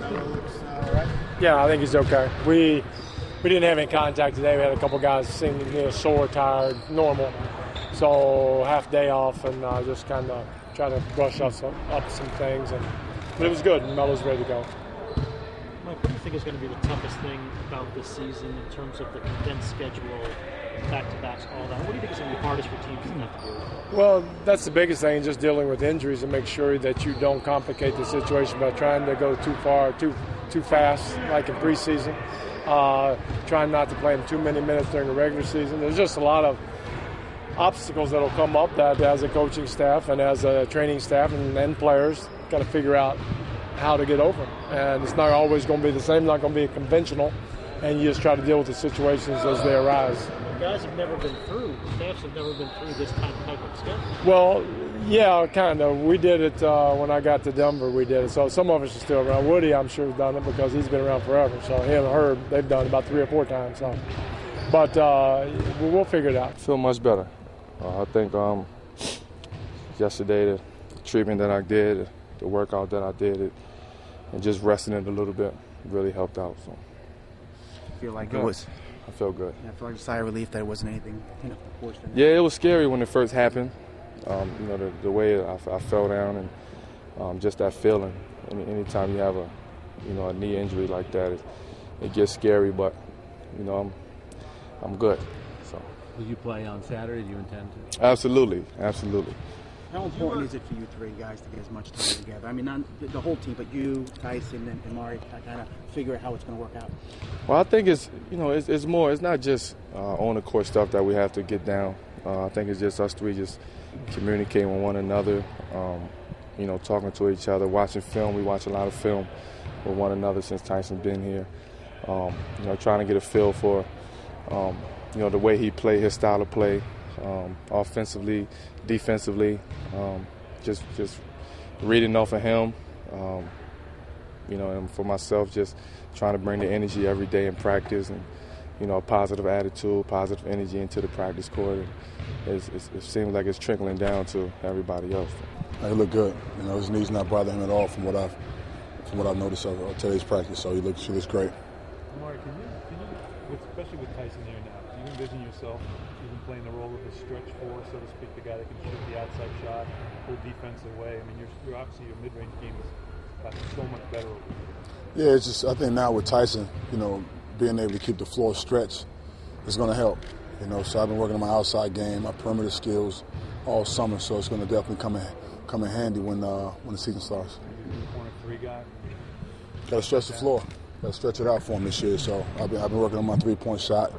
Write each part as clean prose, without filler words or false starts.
Carmelo looks all right? Yeah, I think he's okay. We didn't have any contact today. We had a couple guys seem sore, tired, normal. So half day off and just kind of try to brush up some things. But it was good. And Melo's ready to go. Mike, what do you think is going to be the toughest thing about this season in terms of the condensed schedule, back-to-backs, all that? What do you think is going to be hardest for teams to have to do? Well, that's the biggest thing, just dealing with injuries and make sure that you don't complicate the situation by trying to go too far, too fast, like in preseason. Trying not to play him too many minutes during the regular season. There's just a lot of obstacles that will come up that as a coaching staff and as a training staff and players got to figure out how to get over. And it's not always going to be the same, not going to be conventional, and you just try to deal with the situations as they arise. Guys have never been through, staffs have never been through this type of schedule. Well, yeah, kind of. We did it when I got to Denver, we did it. So some of us are still around. Woody, I'm sure, has done it because he's been around forever. So him and Herb, they've done it about 3 or 4 times. So. But we'll figure it out. I feel much better. I think yesterday the treatment that I did, the workout that I did, and just resting it a little bit really helped out. So. I feel like it was. I feel good. I feel like a sigh of relief that it wasn't anything, worse than that. Yeah, it was scary when it first happened. The way I fell down and just that feeling. Anytime you have a knee injury like that, it gets scary. But I'm good. So. Will you play on Saturday? Do you intend to? Absolutely. How important is it for you 3 guys to get as much time together? I mean, not the whole team, but you, Tyson, and Amar'e, kind of figure out how it's going to work out. Well, I think it's more. It's not just on the court stuff that we have to get down. I think it's just us 3 just communicating with one another, talking to each other, watching film. We watch a lot of film with one another since Tyson's been here. Trying to get a feel for, the way he played, his style of play, offensively, defensively. Just reading off of him, and for myself, just trying to bring the energy every day in practice and, a positive attitude, positive energy into the practice court. And it seems like it's trickling down to everybody else. He looked good. His knees not bothering him at all from what I've noticed of today's practice. So he looks great. Amar'e, can you, especially with Tyson there now, do you envision yourself even playing the role of a stretch 4, so to speak, the guy that can shoot the outside shot, pull defense away? I mean, you're obviously your mid-range game has gotten so much better. Yeah, it's just I think now with Tyson, being able to keep the floor stretched is going to help. So I've been working on my outside game, my perimeter skills all summer. So it's going to definitely come in handy when the season starts. Corner 3 guy. Got to stretch the floor. Got to stretch it out for him this year. So I've been working on my 3-point shot.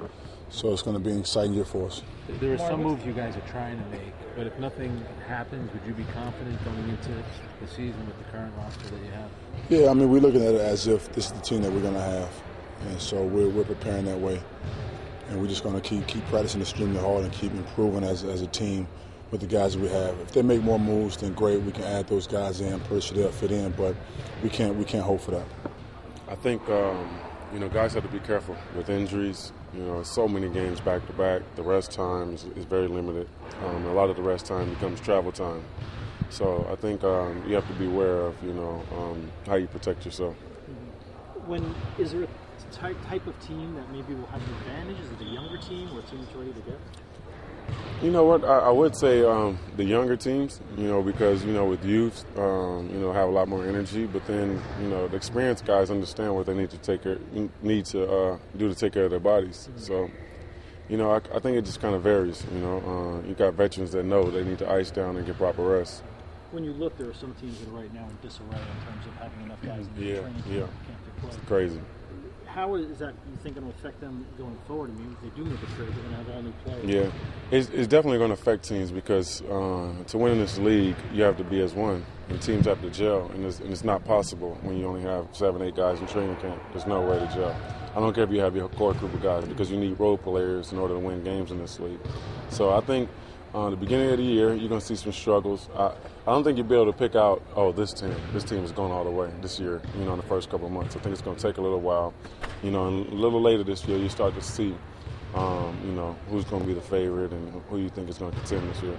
So it's going to be an exciting year for us. There are some moves you guys are trying to make, but if nothing happens, would you be confident going into the season with the current roster that you have? Yeah, I mean, we're looking at it as if this is the team that we're going to have. And so we're preparing that way. And we're just going to keep practicing extremely hard and keep improving as a team with the guys that we have. If they make more moves, then great. We can add those guys in, pretty sure they'll fit in, but we can't hope for that. I think, guys have to be careful with injuries. So many games back to back. The rest time is very limited. A lot of the rest time becomes travel time. So I think you have to be aware of, how you protect yourself. Is there a type of team that maybe will have an advantage? Is it a younger team or a team that's ready to go? You know what? I would say the younger teams, because, with youth, have a lot more energy. But then, the experienced guys understand what they need to do to take care of their bodies. So, I think it just kind of varies. You got veterans that know they need to ice down and get proper rest. When you look, there are some teams that are right now in disarray in terms of having enough guys in the training camp to play. It's crazy. How is that, you think, going to affect them going forward? I mean, if they do make a trade, they're going to have all new players. Yeah, it's definitely going to affect teams because to win in this league, you have to be as one, and teams have to gel, and it's not possible when you only have 7, 8 guys in training camp. There's no way to gel. I don't care if you have your core group of guys because you need role players in order to win games in this league. So I think the beginning of the year, you're going to see some struggles. I don't think you'll be able to pick out, this team is going all the way this year, in the first couple of months. I think it's going to take a little while. And a little later this year, you start to see, who's going to be the favorite and who you think is going to contend this year.